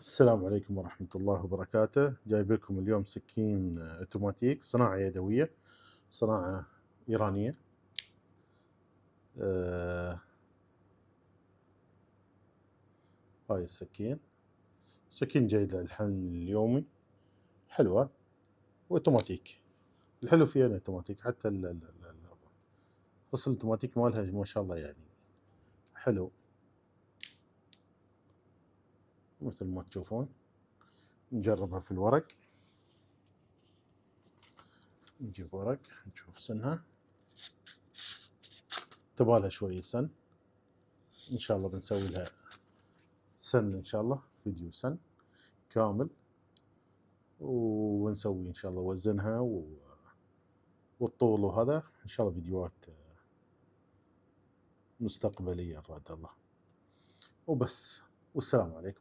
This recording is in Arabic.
السلام عليكم ورحمة الله وبركاته. جايب لكم اليوم سكين اوتوماتيك صناعة يدوية، صناعة إيرانية. آه هاي السكين، سكين جيدة للحمل اليومي، حلوة واوتوماتيك. الحلو فيها انها اوتوماتيك، حتى فصل الاوتوماتيك مالها ما شاء الله يعني حلو مثل ما تشوفون. نجربها في الورق، نجيب ورق نشوف سنها، تبالها شوي سن. ان شاء الله بنسوي لها سن ان شاء الله، فيديو سن كامل، ونسوي ان شاء الله وزنها والطول، وهذا ان شاء الله فيديوهات مستقبليه ان راد الله. وبس، والسلام عليكم.